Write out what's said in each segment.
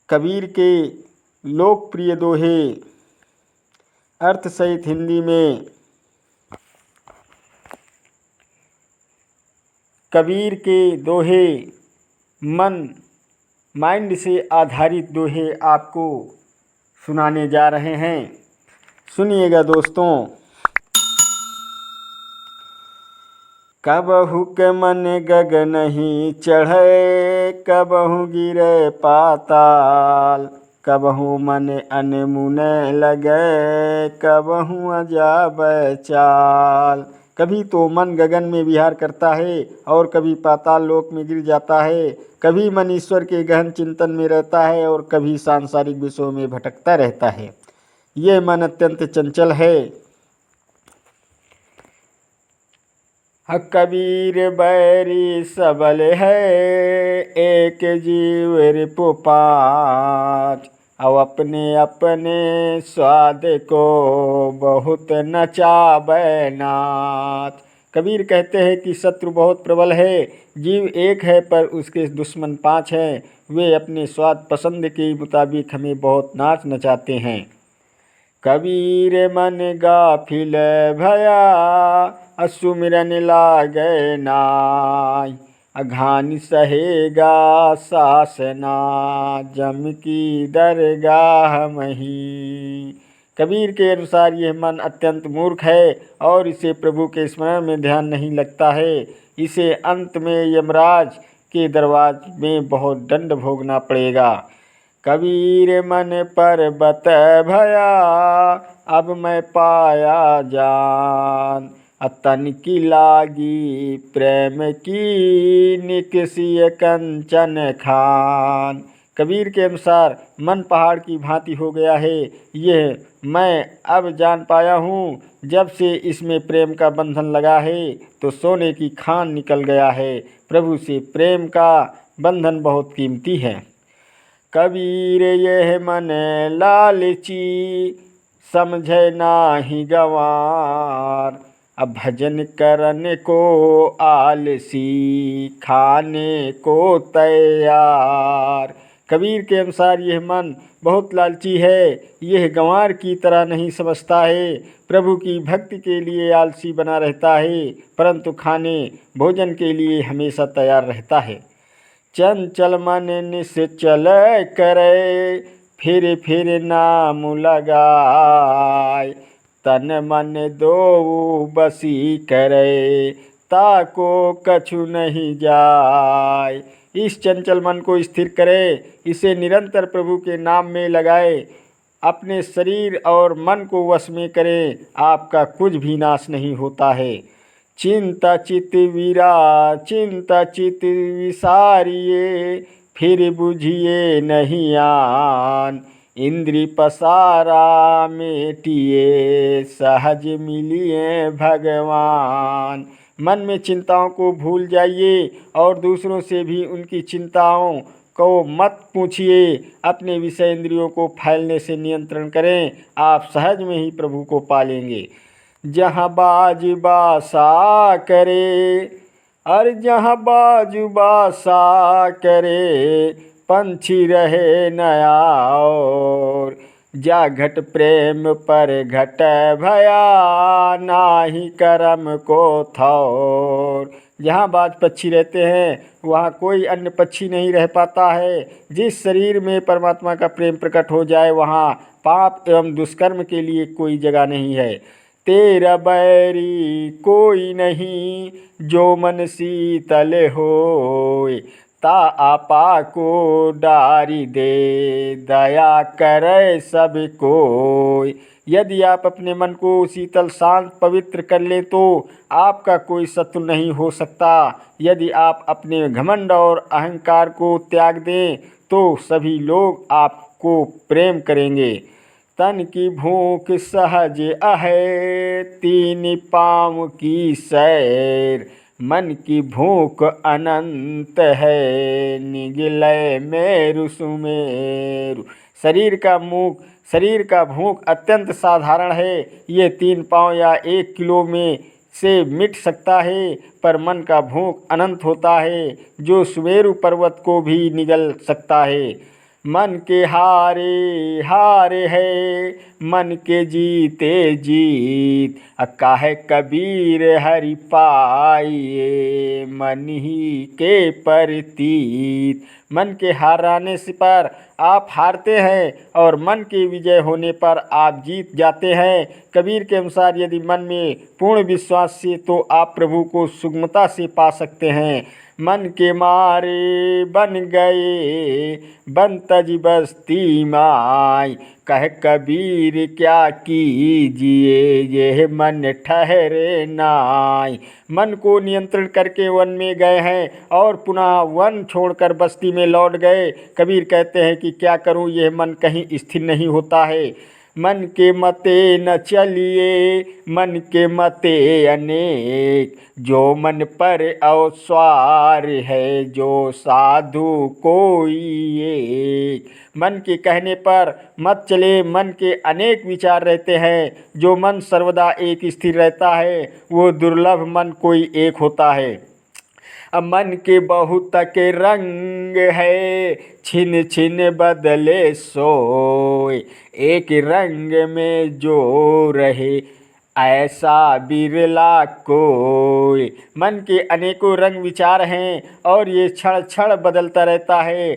कबीर के लोकप्रिय दोहे अर्थ सहित हिंदी में। कबीर के दोहे माइंड से आधारित दोहे आपको सुनाने जा रहे हैं। सुनिएगा दोस्तों। कबहु के मन गगनहि चढ़े, कबहु गिरे पाताल। कबहु मन अनमुने लगे, कबहु अजाबै चाल। कभी तो मन गगन में विहार करता है और कभी पाताल लोक में गिर जाता है। कभी मन ईश्वर के गहन चिंतन में रहता है और कभी सांसारिक विषयों में भटकता रहता है। यह मन अत्यंत चंचल है। कबीर बैरी सबल है, एक जीव रिपु पाँच। अब अपने अपने स्वाद को बहुत नचाबै नाच। कबीर कहते हैं कि शत्रु बहुत प्रबल है, जीव एक है पर उसके दुश्मन 5 हैं। वे अपने स्वाद पसंद के मुताबिक हमें बहुत नाच नचाते हैं। कबीर मन गाफिल भया, असुमिरन लागे नाय। अघानी सहेगा सासना, जम की दरगाह मही। कबीर के अनुसार यह मन अत्यंत मूर्ख है और इसे प्रभु के स्मरण में ध्यान नहीं लगता है। इसे अंत में यमराज के दरबार में बहुत दंड भोगना पड़ेगा। कबीर मन पर्वत भया, अब मैं पाया जान। तन की लागी प्रेम की, निकसिय कंचन खान। कबीर के अनुसार मन पहाड़ की भांति हो गया है। यह मैं अब जान पाया हूँ। जब से इसमें प्रेम का बंधन लगा है तो सोने की खान निकल गया है। प्रभु से प्रेम का बंधन बहुत कीमती है। कबीर यह मन लालची, समझे नाही गंवार। अब भजन करने को आलसी, खाने को तैयार। कबीर के अनुसार यह मन बहुत लालची है। यह गंवार की तरह नहीं समझता है। प्रभु की भक्ति के लिए आलसी बना रहता है, परंतु खाने भोजन के लिए हमेशा तैयार रहता है। चंचल मन निश्चल करे, फिर फिर नाम लगाय। तन मन दो बसी करे, ताको कछु नहीं जाय। इस चंचल मन को स्थिर करे, इसे निरंतर प्रभु के नाम में लगाए। अपने शरीर और मन को वश में करें, आपका कुछ भी नाश नहीं होता है। चिंता चित विसारिए, फिर बुझिए नहीं आन। इंद्री पसारा मेटिए, सहज मिलिए भगवान। मन में चिंताओं को भूल जाइए और दूसरों से भी उनकी चिंताओं को मत पूछिए। अपने विषय इंद्रियों को फैलने से नियंत्रण करें, आप सहज में ही प्रभु को पालेंगे। जहाँ बाजू बासा करे, और जहाँ बाजू बासा करे, पंछी रहे नया और। जा घट प्रेम पर घट भया, नाही करम को थौर। जहाँ बाज पक्षी रहते हैं वहाँ कोई अन्य पक्षी नहीं रह पाता है। जिस शरीर में परमात्मा का प्रेम प्रकट हो जाए वहाँ पाप एवं दुष्कर्म के लिए कोई जगह नहीं है। तेरा बैरी कोई नहीं, जो मन शीतल होय। ता आपा को डारी दे, दया करे सब कोय। यदि आप अपने मन को शीतल शांत पवित्र कर लें तो आपका कोई शत्रु नहीं हो सकता। यदि आप अपने घमंड और अहंकार को त्याग दें तो सभी लोग आपको प्रेम करेंगे। तन की भूख सहज आहे, 3 पाँव की सैर। मन की भूख अनंत है, निगले मेरु सुमेरु। शरीर का भूख अत्यंत साधारण है। ये 3 पाँव या 1 किलो में से मिट सकता है, पर मन का भूख अनंत होता है, जो सुमेरु पर्वत को भी निगल सकता है। मन के हारे हारे है, मन के जीते जीत। काहे कबीर हरि पाइए, मन ही के प्रतीत। मन के हारने से पर आप हारते हैं और मन के विजय होने पर आप जीत जाते हैं। कबीर के अनुसार यदि मन में पूर्ण विश्वास से तो आप प्रभु को सुगमता से पा सकते हैं। मन के मारे बन गए बन तज बस्ती माई, कह कबीर क्या कीजिए ये मन ठहरे नाई। मन को नियंत्रण करके वन में गए हैं और पुनः वन छोड़कर बस्ती में लौट गए। कबीर कहते हैं कि क्या करूं, यह मन कहीं स्थिर नहीं होता है। मन के मते न चलिए मन के मते अनेक, जो मन पर अवसर है जो साधु कोई एक। मन के कहने पर मत चले, मन के अनेक विचार रहते हैं। जो मन सर्वदा एक स्थिर रहता है वो दुर्लभ मन कोई एक होता है। अब मन के बहुत के रंग है, छिन छिन बदले सोए। एक रंग में जो रहे ऐसा बिरला कोई। मन के अनेकों रंग विचार हैं और ये क्षण क्षण बदलता रहता है।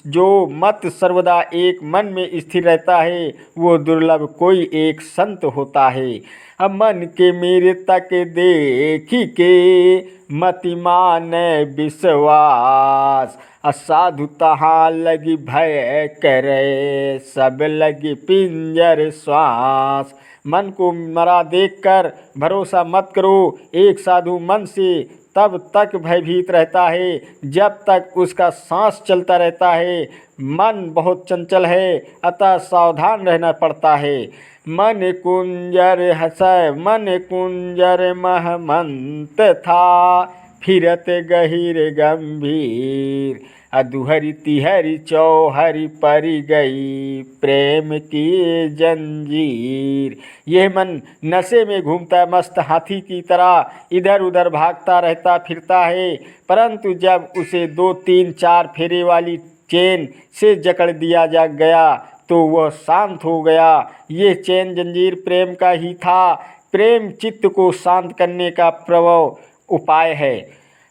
जो मत सर्वदा एक मन में स्थिर रहता है वो दुर्लभ कोई एक संत होता है। अब मन के मेरे तक देखी के मतिमान विश्वास, असाधु तहाँ लगी भय करे सब लगी पिंजर श्वास। मन को मरा देखकर भरोसा मत करो। एक साधु मन से तब तक भयभीत रहता है जब तक उसका सांस चलता रहता है। मन बहुत चंचल है अतः सावधान रहना पड़ता है। मन कुंजर हसय मन कुंजर महमंत था, फिरत गहिर गंभीर। अधुहरी तिहरी चौहरी परी गई प्रेम की जंजीर। यह मन नशे में घूमता मस्त हाथी की तरह इधर उधर भागता रहता फिरता है, परंतु जब उसे 2 3 4 फेरे वाली चेन से जकड़ दिया जा गया तो वह शांत हो गया। ये चैन जंजीर प्रेम का ही था। प्रेम चित्त को शांत करने का प्रभाव उपाय है।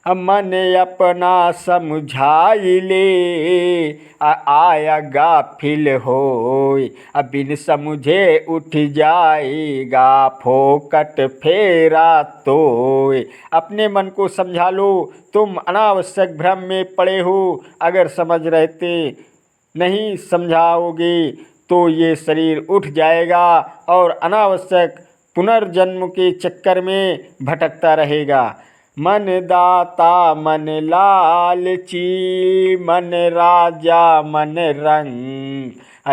अब मन अपना समझाई ले आया गाफिल होय, अब बिन समझे उठ जाएगा फोकट फेरा तोय। अपने मन को समझा लो, तुम अनावश्यक भ्रम में पड़े हो। अगर समझ रहते नहीं समझाओगे तो ये शरीर उठ जाएगा और अनावश्यक पुनर्जन्म के चक्कर में भटकता रहेगा। मन दाता मन लालची मन राजा मन रंग,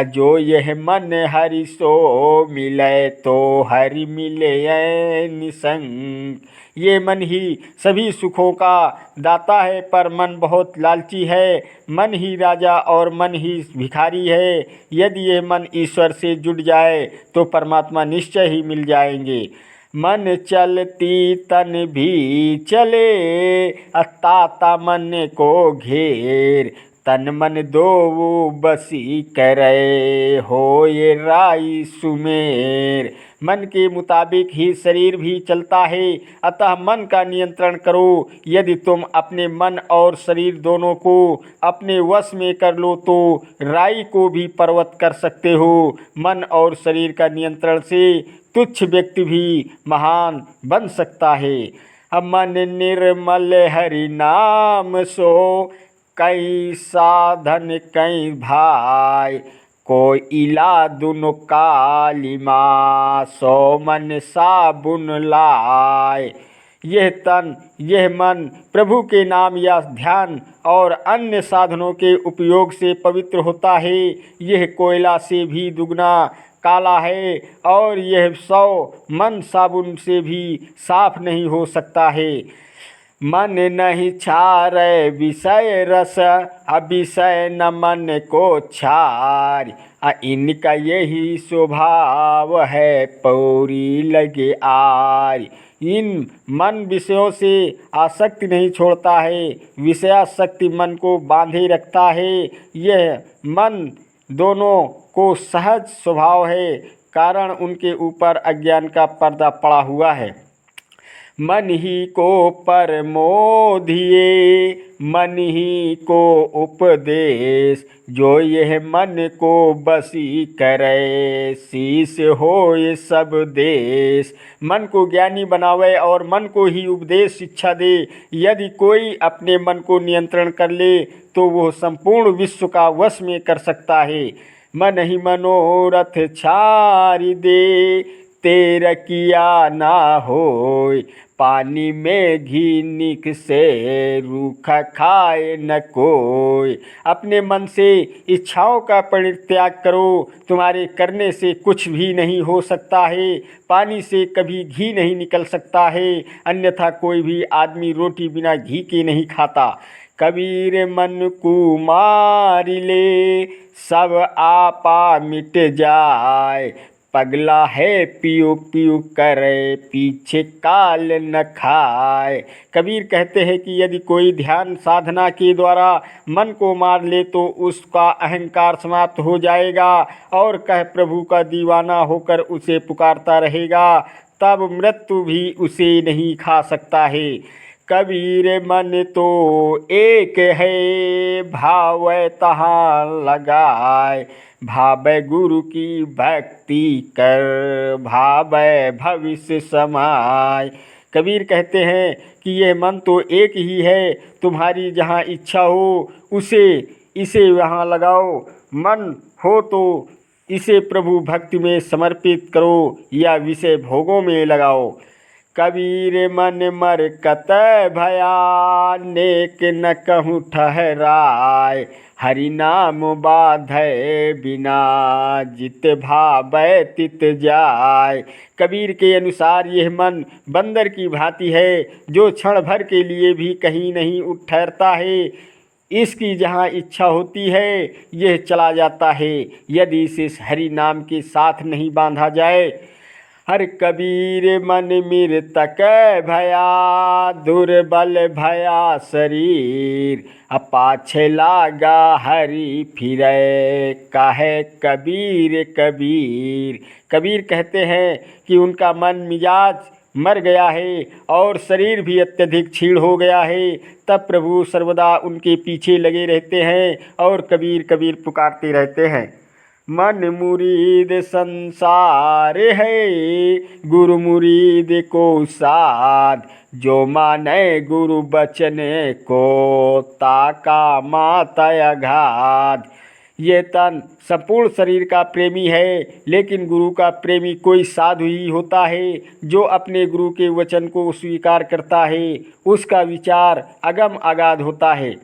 जो यह मन हरि सो मिले तो हरि मिले निसंग। ये मन ही सभी सुखों का दाता है पर मन बहुत लालची है। मन ही राजा और मन ही भिखारी है। यदि ये मन ईश्वर से जुड़ जाए तो परमात्मा निश्चय ही मिल जाएंगे। मन चलती तन भी चले ताता मन को घेर, तन मन दो बसी करे हो ये राई सुमेर। मन के मुताबिक ही शरीर भी चलता है, अतः मन का नियंत्रण करो। यदि तुम अपने मन और शरीर दोनों को अपने वश में कर लो तो राई को भी पर्वत कर सकते हो। मन और शरीर का नियंत्रण से तुच्छ व्यक्ति भी महान बन सकता है। अब मन निर्मल हरि नाम सो कई साधन कई भाई, कोई इला दुनो कालिमा सो मन साबुन लाए। यह तन यह मन प्रभु के नाम या ध्यान और अन्य साधनों के उपयोग से पवित्र होता है। यह कोयला से भी दुगना काला है और यह 100 मन साबुन से भी साफ नहीं हो सकता है। मन नहीं छारे विषय रस, अविषय न मन को छार। इनका यही स्वभाव है पौरी लगे आर। इन मन विषयों से आसक्ति नहीं छोड़ता है, विषयासक्ति मन को बांधे रखता है। यह मन दोनों को सहज स्वभाव है, कारण उनके ऊपर अज्ञान का पर्दा पड़ा हुआ है। मन ही को परमोधिए मन ही को उपदेश, जो यह मन को बसी करे, शीश होए सब देश। मन को ज्ञानी बनावे और मन को ही उपदेश शिक्षा दे। यदि कोई अपने मन को नियंत्रण कर ले तो वह संपूर्ण विश्व का वश में कर सकता है। मन ही मनोरथ छारी दे, तेरा किया ना होय, पानी में घी निक से, रूखा खाए न कोई। अपने मन से इच्छाओं का परित्याग करो, तुम्हारे करने से कुछ भी नहीं हो सकता है। पानी से कभी घी नहीं निकल सकता है, अन्यथा कोई भी आदमी रोटी बिना घी के नहीं खाता। कबीर मन कुमार ले, सब आपा मिट जाए, पगला है पियो पियो करे, पीछे काल न खाए। कबीर कहते हैं कि यदि कोई ध्यान साधना के द्वारा मन को मार ले तो उसका अहंकार समाप्त हो जाएगा और कह प्रभु का दीवाना होकर उसे पुकारता रहेगा, तब मृत्यु भी उसे नहीं खा सकता है। कबीर मन तो एक है, भाव तहाँ लगाए, भावै गुरु की भक्ति कर, भावै भविष्य समाय। कबीर कहते हैं कि यह मन तो एक ही है, तुम्हारी जहाँ इच्छा हो इसे वहाँ लगाओ। मन हो तो इसे प्रभु भक्ति में समर्पित करो या विषय भोगों में लगाओ। कबीर मन मर कत भया, नेक न कहूँ ठहराय, हरि नाम बाधै बिना, जित भावै तित जाय। कबीर के अनुसार यह मन बंदर की भांति है, जो क्षण भर के लिए भी कहीं नहीं उठ ठहरता है। इसकी जहाँ इच्छा होती है यह चला जाता है, यदि इसे हरि नाम के साथ नहीं बांधा जाए। हर कबीर मन मृतक भया, दुर्बल भया शरीर, पाछे लागा हरि फिरे, काहे कबीर कबीर। कबीर कहते हैं कि उनका मन मिजाज मर गया है और शरीर भी अत्यधिक क्षीण हो गया है, तब प्रभु सर्वदा उनके पीछे लगे रहते हैं और कबीर कबीर पुकारते रहते हैं। मन मुरीद संसार है, गुरु मुरीद को साध, जो माने गुरु बचन को, ताका माता अगाध। ये तन संपूर्ण शरीर का प्रेमी है, लेकिन गुरु का प्रेमी कोई साधु ही होता है जो अपने गुरु के वचन को स्वीकार करता है। उसका विचार अगम अगाध होता है।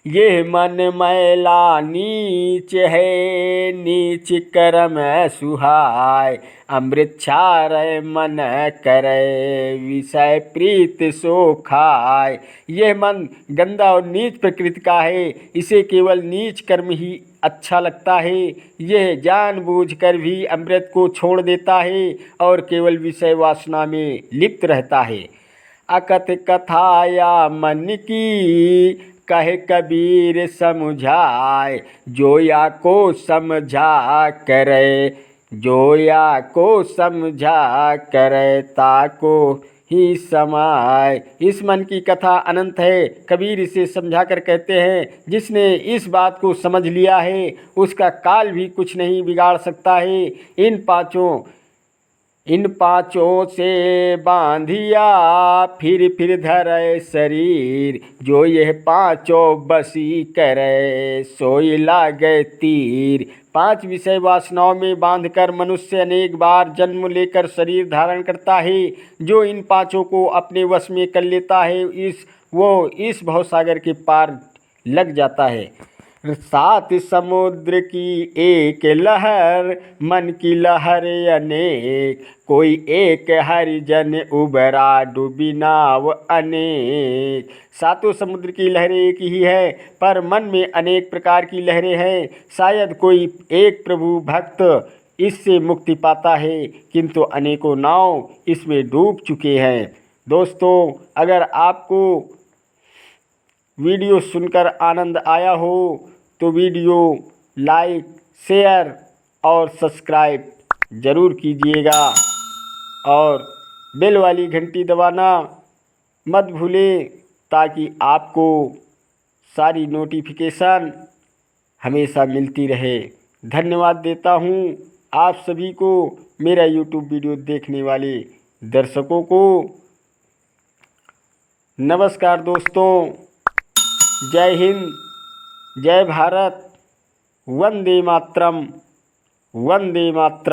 ये मन मैला नीच है, नीच कर्म सुहाय, अमृत छारय मन करे, विषय प्रीत सो खाय। यह मन गंदा और नीच प्रकृति का है, इसे केवल नीच कर्म ही अच्छा लगता है। यह जानबूझकर भी अमृत को छोड़ देता है और केवल विषय वासना में लिप्त रहता है। अकथ कथाया मन की, कहे कबीर समझाए, जो या को समझा करे, जो या को समझा करे, ताको ही समाय। इस मन की कथा अनंत है। कबीर इसे समझाकर कहते हैं, जिसने इस बात को समझ लिया है उसका काल भी कुछ नहीं बिगाड़ सकता है। इन पाँचों से बांधिया, फिर धरे शरीर, जो यह पाँचों बसी करे, सोई लागे तीर। 5 विषय वासनाओं में बांधकर मनुष्य अनेक बार जन्म लेकर शरीर धारण करता है। जो इन 5 को अपने वश में कर लेता है वो इस भवसागर के पार लग जाता है। 7 समुद्र की एक लहर, मन की लहर अनेक, कोई एक हरिजन उबरा, डूबी नाव अनेक। 7 समुद्र की लहरें एक ही है, पर मन में अनेक प्रकार की लहरें हैं। शायद कोई एक प्रभु भक्त इससे मुक्ति पाता है, किंतु अनेकों नाव इसमें डूब चुके हैं। दोस्तों, अगर आपको वीडियो सुनकर आनंद आया हो तो वीडियो लाइक, शेयर और सब्सक्राइब ज़रूर कीजिएगा और बेल वाली घंटी दबाना मत भूलें, ताकि आपको सारी नोटिफिकेशन हमेशा मिलती रहे। धन्यवाद देता हूँ आप सभी को, मेरा यूट्यूब वीडियो देखने वाले दर्शकों को। नमस्कार दोस्तों, जय हिंद, जय भारत, वंदे मातरम, वंदे मातरम।